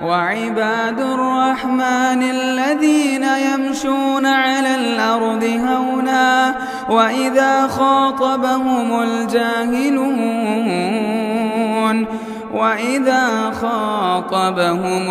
وعباد الرحمن الذين يمشون على الأرض هونا وإذا خاطبهم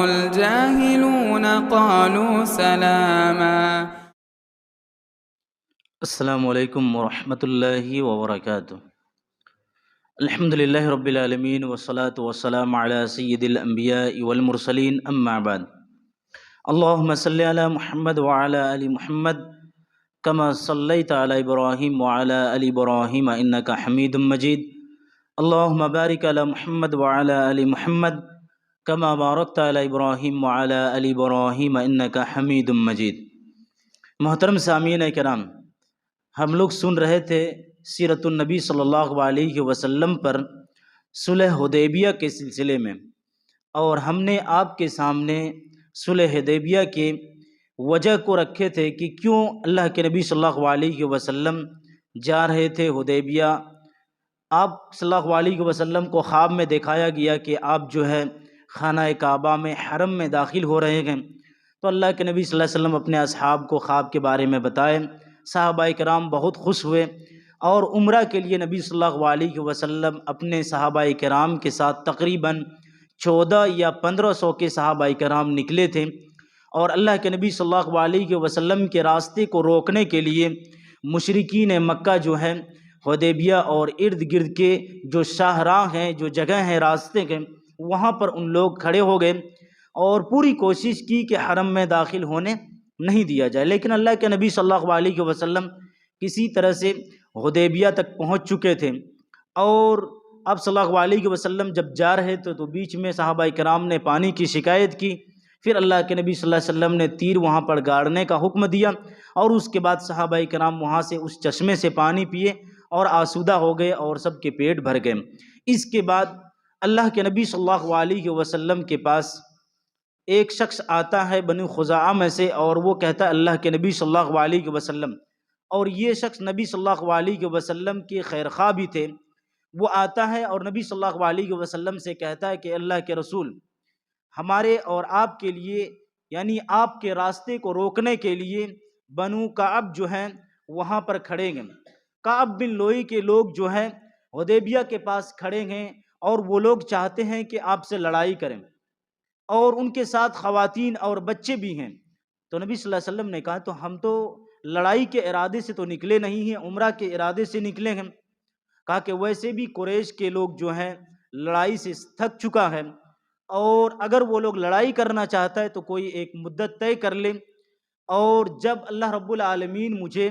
الجاهلون قالوا سلاما۔ السلام علیکم ورحمۃ اللہ وبرکاتہ۔ الحمدللہ رب العالمین والصلاة والسلام علی سید الانبیاء والمرسلین، اما بعد۔ اللہم صلی علی محمد وعلی آل محمد کما صلیت علی ابراہیم وعلی آل ابراہیم انک حمید مجید۔ اللہم بارک علی محمد وعلی آل محمد کما بارکت علی ابراہیم وعلی آل ابراہیم انک حمید مجید۔ محترم سامعین کرام، ہم لوگ سن رہے تھے سیرت النبی صلی اللہ علیہ وسلم پر صلح حدیبیہ کے سلسلے میں، اور ہم نے آپ کے سامنے صلح حدیبیہ کے وجہ کو رکھے تھے کہ کیوں اللہ کے نبی صلی اللہ علیہ وسلم جا رہے تھے حدیبیہ۔ آپ صلی اللہ علیہ وسلم کو خواب میں دکھایا گیا کہ آپ جو ہے خانہ کعبہ میں حرم میں داخل ہو رہے ہیں، تو اللہ کے نبی صلی اللہ علیہ وسلم اپنے اصحاب کو خواب کے بارے میں بتائے۔ صحابہ کرام بہت خوش ہوئے، اور عمرہ کے لیے نبی صلی اللہ علیہ وسلم اپنے صحابہ کرام کے ساتھ تقریباً 14 یا 1500 کے صحابہ کرام نکلے تھے، اور اللہ کے نبی صلی اللہ علیہ وسلم کے راستے کو روکنے کے لیے مشرکین مکہ جو ہیں حدیبیہ اور ارد گرد کے جو شاہراہ ہیں، جو جگہ ہیں راستے کے، وہاں پر ان لوگ کھڑے ہو گئے اور پوری کوشش کی کہ حرم میں داخل ہونے نہیں دیا جائے، لیکن اللہ کے نبی صلی اللہ علیہ وسلم کسی طرح سے حدیبیہ تک پہنچ چکے تھے۔ اور اب صلی اللہ علیہ وسلم جب جا رہے تھے تو بیچ میں صحابہ کرام نے پانی کی شکایت کی، پھر اللہ کے نبی صلی اللہ علیہ وسلم نے تیر وہاں پر گاڑنے کا حکم دیا، اور اس کے بعد صحابہ کرام وہاں سے اس چشمے سے پانی پیے اور آسودہ ہو گئے اور سب کے پیٹ بھر گئے۔ اس کے بعد اللہ کے نبی صلی اللہ علیہ وسلم کے پاس ایک شخص آتا ہے بنو خزاعہ میں سے، اور وہ کہتا ہے اللہ کے نبی صلی اللہ علیہ وسلم، اور یہ شخص نبی صلی اللہ علیہ وسلم کے خیرخواہ بھی تھے۔ وہ آتا ہے اور نبی صلی اللہ علیہ وسلم سے کہتا ہے کہ اللہ کے رسول، ہمارے اور آپ کے لیے، یعنی آپ کے راستے کو روکنے کے لیے بنو کعب جو ہیں وہاں پر کھڑے ہیں، کعب بن لوئی کے لوگ جو ہیں حدیبیہ کے پاس کھڑے ہیں، اور وہ لوگ چاہتے ہیں کہ آپ سے لڑائی کریں، اور ان کے ساتھ خواتین اور بچے بھی ہیں۔ تو نبی صلی اللہ علیہ وسلم نے کہا تو ہم تو لڑائی کے ارادے سے تو نکلے نہیں ہیں، عمرہ کے ارادے سے نکلے ہیں۔ کہا کہ ویسے بھی قریش کے لوگ جو ہیں لڑائی سے تھک چکا ہے، اور اگر وہ لوگ لڑائی کرنا چاہتا ہے تو کوئی ایک مدت طے کر لیں، اور جب اللہ رب العالمین مجھے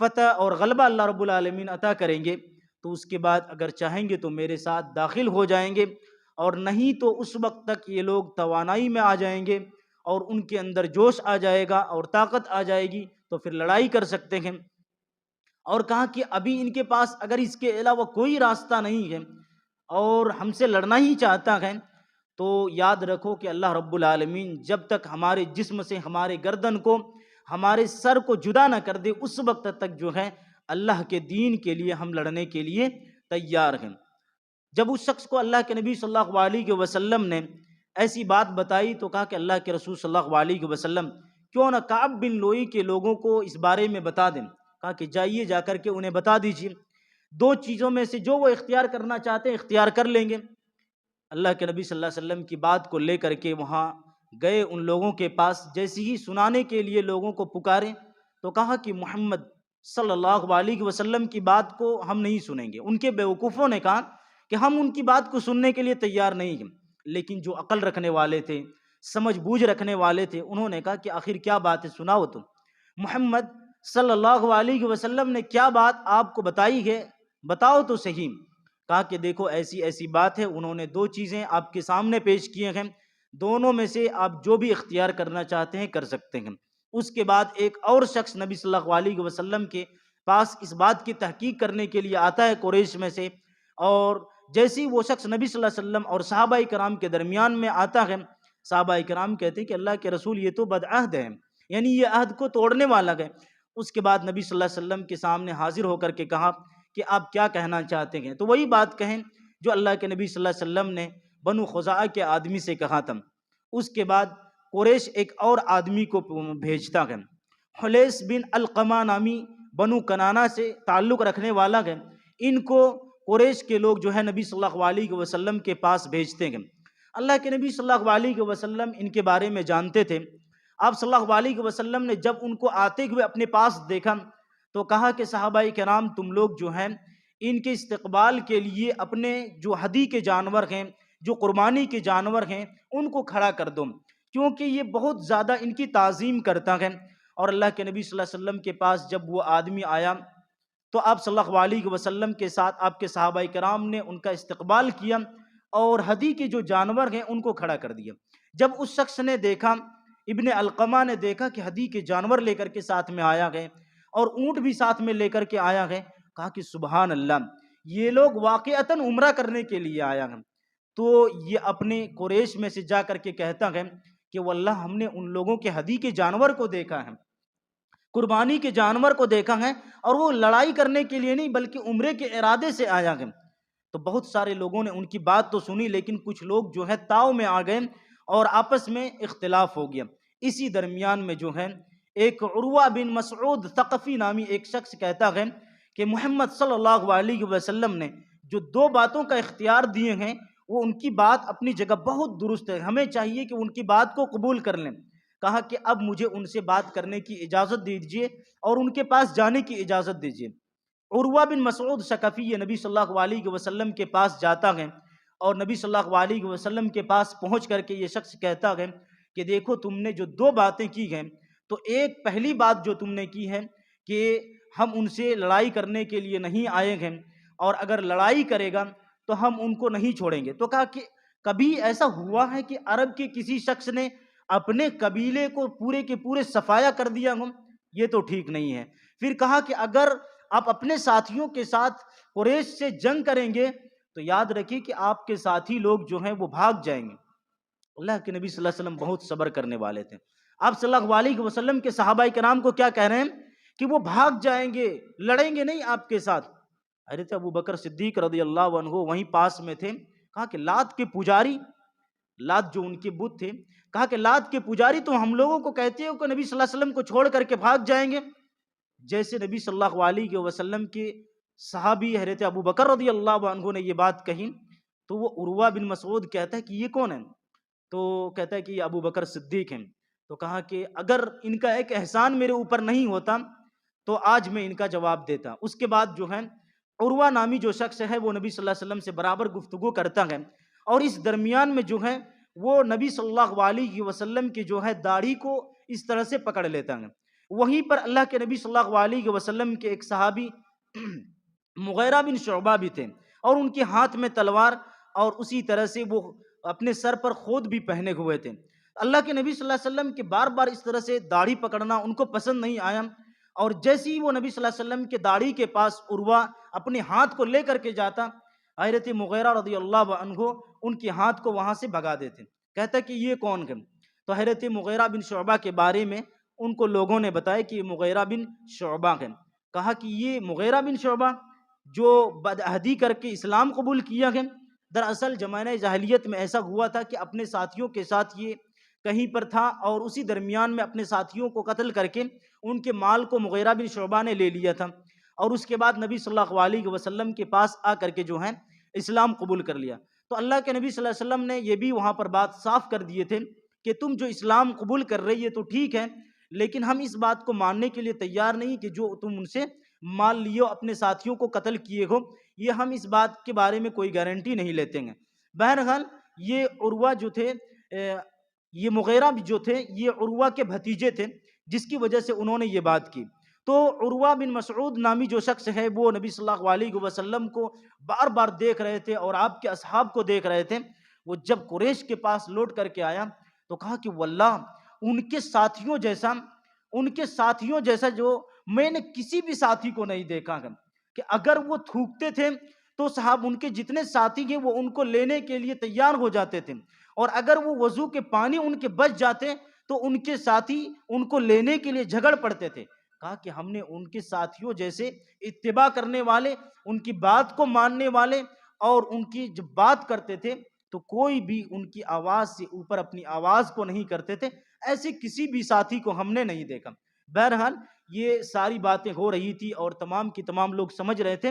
فتح اور غلبہ اللہ رب العالمین عطا کریں گے تو اس کے بعد اگر چاہیں گے تو میرے ساتھ داخل ہو جائیں گے، اور نہیں تو اس وقت تک یہ لوگ توانائی میں آ جائیں گے اور ان کے اندر جوش آ جائے گا اور طاقت آ جائے گی تو پھر لڑائی کر سکتے ہیں۔ اور کہا کہ ابھی ان کے پاس اگر اس کے علاوہ کوئی راستہ نہیں ہے اور ہم سے لڑنا ہی چاہتا ہے تو یاد رکھو کہ اللہ رب العالمین جب تک ہمارے جسم سے ہمارے گردن کو، ہمارے سر کو جدا نہ کر دے اس وقت تک جو ہے اللہ کے دین کے لیے ہم لڑنے کے لیے تیار ہیں۔ جب اس شخص کو اللہ کے نبی صلی اللہ علیہ وسلم نے ایسی بات بتائی تو کہا کہ اللہ کے رسول صلی اللہ علیہ وسلم کیوں نہ کعب بن لوئی کے لوگوں کو اس بارے میں بتا دیں۔ کہا کہ جائیے جا کر کے انہیں بتا دیجیے، دو چیزوں میں سے جو وہ اختیار کرنا چاہتے ہیں اختیار کر لیں گے۔ اللہ کے نبی صلی اللہ علیہ وسلم کی بات کو لے کر کے وہاں گئے ان لوگوں کے پاس، جیسے ہی سنانے کے لیے لوگوں کو پکارے تو کہا کہ محمد صلی اللہ علیہ وسلم کی بات کو ہم نہیں سنیں گے۔ ان کے بیوقوفوں نے کہا کہ ہم ان کی بات کو سننے کے لیے تیار نہیں ہیں، لیکن جو عقل رکھنے والے تھے، سمجھ بوجھ رکھنے والے تھے، انہوں نے کہا کہ آخر کیا بات ہے، سناؤ تم۔ محمد صلی اللہ علیہ وسلم نے کیا بات آپ کو بتائی ہے، بتاؤ تو صحیح۔ کہا کہ دیکھو ایسی ایسی بات ہے، انہوں نے دو چیزیں آپ کے سامنے پیش کیے ہیں، دونوں میں سے آپ جو بھی اختیار کرنا چاہتے ہیں کر سکتے ہیں۔ اس کے بعد ایک اور شخص نبی صلی اللہ علیہ وسلم کے پاس اس بات کی تحقیق کرنے کے لیے آتا ہے قریش میں سے، اور جیسے ہی وہ شخص نبی صلی اللہ علیہ وسلم اور صحابہ کرام کے درمیان میں آتا ہے، صحابہ کرام کہتے ہیں کہ اللہ کے رسول یہ تو بدعہد ہے، یعنی یہ عہد کو توڑنے والا ہے۔ اس کے بعد نبی صلی اللہ علیہ وسلم کے سامنے حاضر ہو کر کے کہا کہ آپ کیا کہنا چاہتے ہیں، تو وہی بات کہیں جو اللہ کے نبی صلی اللہ علیہ وسلم نے بنو خزاعہ کے آدمی سے کہا تھا۔ اس کے بعد قریش ایک اور آدمی کو بھیجتا ہے، حلیس بن القمہ نامی بنو کنانا سے تعلق رکھنے والا ہے، ان کو قریش کے لوگ جو ہے نبی صلی اللہ علیہ وسلم کے پاس بھیجتے ہیں۔ اللہ کے نبی صلی اللہ علیہ وسلم ان کے بارے میں جانتے تھے۔ آپ صلی اللہ علیہ وسلم نے جب ان کو آتے ہوئے اپنے پاس دیکھا تو کہا کہ صحابہ کرام تم لوگ جو ہیں ان کے استقبال کے لیے اپنے جو ہدی کے جانور ہیں، جو قربانی کے جانور ہیں، ان کو کھڑا کر دو، کیونکہ یہ بہت زیادہ ان کی تعظیم کرتا ہے۔ اور اللہ کے نبی صلی اللہ علیہ وسلم کے پاس جب وہ آدمی آیا تو آپ صلی اللہ علیہ وسلم کے ساتھ آپ کے صحابہ کرام نے ان کا استقبال کیا اور ہدی کے جو جانور ہیں ان کو کھڑا کر دیا۔ جب اس شخص نے دیکھا، ابن القمہ نے دیکھا کہ ہدی کے جانور لے کر کے ساتھ میں آیا گئے اور اونٹ بھی ساتھ میں لے کر کے آیا گئے، کہا کہ سبحان اللہ، یہ لوگ واقعتاً عمرہ کرنے کے لیے آیا ہیں۔ تو یہ اپنے قریش میں سے جا کر کے کہتا ہے کہ واللہ ہم نے ان لوگوں کے ہدی کے جانور کو دیکھا ہے، قربانی کے جانور کو دیکھا ہے، اور وہ لڑائی کرنے کے لیے نہیں بلکہ عمرے کے ارادے سے آیا ہے۔ تو بہت سارے لوگوں نے ان کی بات تو سنی، لیکن کچھ لوگ جو ہے تاؤ میں آ گئے اور آپس میں اختلاف ہو گیا۔ اسی درمیان میں جو ہے ایک عروہ بن مسعود ثقفی نامی ایک شخص کہتا ہے کہ محمد صلی اللہ علیہ وسلم نے جو دو باتوں کا اختیار دیے ہیں وہ ان کی بات اپنی جگہ بہت درست ہے، ہمیں چاہیے کہ ان کی بات کو قبول کر لیں۔ کہا کہ اب مجھے ان سے بات کرنے کی اجازت دیجیے اور ان کے پاس جانے کی اجازت دیجیے۔ عروہ بن مسعود ثقفی یہ نبی صلی اللہ علیہ وسلم کے پاس جاتا ہے اور نبی صلی اللہ علیہ وسلم کے پاس پہنچ کر کے یہ شخص کہتا ہے کہ دیکھو تم نے جو دو باتیں کی ہیں، تو ایک پہلی بات جو تم نے کی ہے کہ ہم ان سے لڑائی کرنے کے لیے نہیں آئے ہیں، اور اگر لڑائی کرے گا تو ہم ان کو نہیں چھوڑیں گے۔ تو کہا کہ کبھی ایسا ہوا ہے کہ عرب کے کسی شخص نے اپنے قبیلے کو پورے کے پورے صفایا کر دیا ہو؟ یہ تو ٹھیک نہیں ہے۔ پھر کہا کہ اگر آپ اپنے ساتھیوں کے ساتھ قریش سے جنگ کریں گے تو یاد رکھیے کہ آپ کے ساتھی لوگ جو ہیں وہ بھاگ جائیں گے۔ اللہ کے نبی صلی اللہ علیہ وسلم بہت صبر کرنے والے تھے۔ آپ صلی اللہ علیہ وسلم کے صحابہ کرام کو کیا کہہ رہے ہیں کہ وہ بھاگ جائیں گے، لڑیں گے نہیں آپ کے ساتھ۔ حضرت ابو بکر صدیق رضی اللہ عنہ وہیں پاس میں تھے۔ کہا کہ لات کے پجاری، لات جو ان کے بت تھے، کہا کہ لات کے پجاری تو ہم لوگوں کو کہتے ہو کہ نبی صلی اللہ علیہ وسلم کو چھوڑ کر کے بھاگ جائیں گے۔ جیسے نبی صلی اللہ علیہ وسلم کے صحابی حضرت ابو بکر رضی اللہ عنہ نے یہ بات کہی تو وہ عروہ بن مسعود کہتا ہے کہ یہ کون ہے؟ تو کہتا ہے کہ یہ ابو بکر صدیق ہیں۔ تو کہا کہ اگر ان کا ایک احسان میرے اوپر نہیں ہوتا تو آج میں ان کا جواب دیتا۔ اس کے بعد جو ہے عروہ نامی جو شخص ہے وہ نبی صلی اللہ علیہ وسلم سے برابر گفتگو کرتا ہے، اور اس درمیان میں جو ہے وہ نبی صلی اللہ علیہ وسلم کی جو ہے داڑھی کو اس طرح سے پکڑ لیتا ہے۔ وہیں پر اللہ کے نبی صلی اللہ علیہ وسلم کے ایک صحابی مغیرہ بن شعبہ بھی تھے، اور ان کے ہاتھ میں تلوار، اور اسی طرح سے وہ اپنے سر پر خود بھی پہنے ہوئے تھے۔ اللہ کے نبی صلی اللہ علیہ وسلم کے بار بار اس طرح سے داڑھی پکڑنا ان کو پسند نہیں آیا، اور جیسے ہی وہ نبی صلی اللہ علیہ وسلم کے داڑھی کے پاس عروہ اپنے ہاتھ کو لے کر کے جاتا، حضرت مغیرہ رضی اللہ عنہ ان کے ہاتھ کو وہاں سے بھگا دیتے۔ کہتا کہ یہ کون ہے؟ تو حضرت مغیرہ بن شعبہ کے بارے میں ان کو لوگوں نے بتایا کہ یہ مغیرہ بن شعبہ ہے۔ کہا کہ یہ مغیرہ بن شعبہ جو بدعہدی کر کے اسلام قبول کیا ہے، دراصل زمانہ جاہلیت میں ایسا ہوا تھا کہ اپنے ساتھیوں کے ساتھ یہ کہیں پر تھا، اور اسی درمیان میں اپنے ساتھیوں کو قتل کر کے ان کے مال کو مغیرہ بن شعبہ نے لے لیا تھا، اور اس کے بعد نبی صلی اللہ علیہ وسلم کے پاس آ کر کے جو ہے اسلام قبول کر لیا۔ تو اللہ کے نبی صلی اللہ علیہ وسلم نے یہ بھی وہاں پر بات صاف کر دیے تھے کہ تم جو اسلام قبول کر رہی ہے تو ٹھیک ہے، لیکن ہم اس بات کو ماننے کے لیے تیار نہیں کہ جو تم ان سے مال لیے ہو، اپنے ساتھیوں کو قتل کیے ہو، یہ ہم اس بات کے بارے میں کوئی گارنٹی نہیں لیتے ہیں۔ بہرحال یہ عروہ جو تھے، یہ مغیرہ جو تھے، یہ عروہ کے بھتیجے تھے، جس کی وجہ سے انہوں نے یہ بات کی۔ تو عروہ بن مسعود نامی جو شخص ہے وہ نبی صلی اللہ علیہ وسلم کو بار بار دیکھ رہے تھے اور آپ کے اصحاب کو دیکھ رہے تھے۔ وہ جب قریش کے پاس لوٹ کر کے آیا تو کہا کہ واللہ ان کے ساتھیوں جیسا جو میں نے کسی بھی ساتھی کو نہیں دیکھا ہے، کہ اگر وہ تھوکتے تھے تو صاحب ان کے جتنے ساتھی ہیں وہ ان کو لینے کے لیے تیار ہو جاتے تھے، اور اگر وہ وضو کے پانی ان کے بچ جاتے تو ان کے ساتھی ان کو لینے کے لیے جھگڑ پڑتے تھے۔ کہا کہ ہم نے ان کے ساتھیوں جیسے اتباع کرنے والے، ان کی بات کو ماننے والے، اور ان کی جب بات کرتے تھے تو کوئی بھی ان کی آواز سے اوپر اپنی آواز کو نہیں کرتے تھے، ایسے کسی بھی ساتھی کو ہم نے نہیں دیکھا۔ بہرحال یہ ساری باتیں ہو رہی تھی اور تمام کی تمام لوگ سمجھ رہے تھے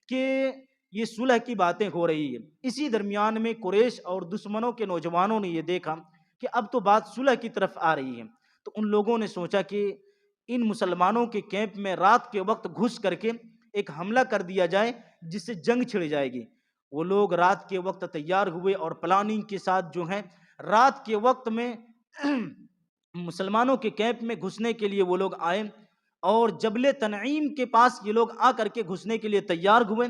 کہ یہ صلح کی باتیں ہو رہی ہیں۔ اسی درمیان میں قریش اور دشمنوں کے نوجوانوں نے یہ دیکھا کہ اب تو بات صلح کی طرف آ رہی ہے، تو ان لوگوں نے سوچا کہ ان مسلمانوں کے کیمپ میں رات کے وقت گھس کر کے ایک حملہ کر دیا جائے جس سے جنگ چھڑ جائے گی۔ وہ لوگ رات کے وقت تیار ہوئے اور پلاننگ کے ساتھ جو ہیں رات کے وقت میں مسلمانوں کے کیمپ میں گھسنے کے لیے وہ لوگ آئے، اور جبل تنعیم کے پاس یہ لوگ آ کر کے گھسنے کے لیے تیار ہوئے،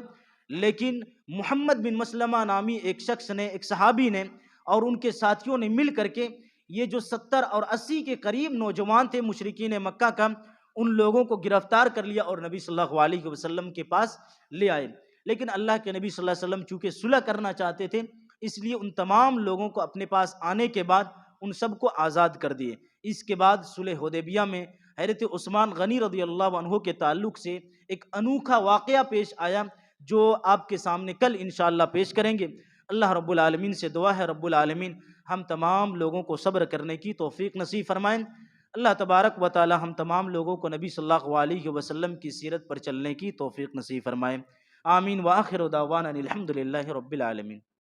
لیکن محمد بن مسلمہ نامی ایک شخص نے، ایک صحابی نے اور ان کے ساتھیوں نے مل کر کے یہ جو 70 اور 80 کے قریب نوجوان تھے مشرکین مکہ کا، ان لوگوں کو گرفتار کر لیا اور نبی صلی اللہ علیہ وسلم کے پاس لے آئے۔ لیکن اللہ کے نبی صلی اللہ علیہ وسلم چونکہ صلح کرنا چاہتے تھے، اس لیے ان تمام لوگوں کو اپنے پاس آنے کے بعد ان سب کو آزاد کر دیے۔ اس کے بعد صلح حدیبیہ میں حضرت عثمان غنی رضی اللہ عنہ کے تعلق سے ایک انوکھا واقعہ پیش آیا جو آپ کے سامنے کل انشاءاللہ پیش کریں گے۔ اللہ رب العالمین سے دعا ہے رب العالمین ہم تمام لوگوں کو صبر کرنے کی توفیق نصیب فرمائیں۔ اللہ تبارک و تعالی ہم تمام لوگوں کو نبی صلی اللہ علیہ وسلم کی سیرت پر چلنے کی توفیق نصیب فرمائیں۔ آمین وآخر دعوانا الحمد للہ رب العالمین۔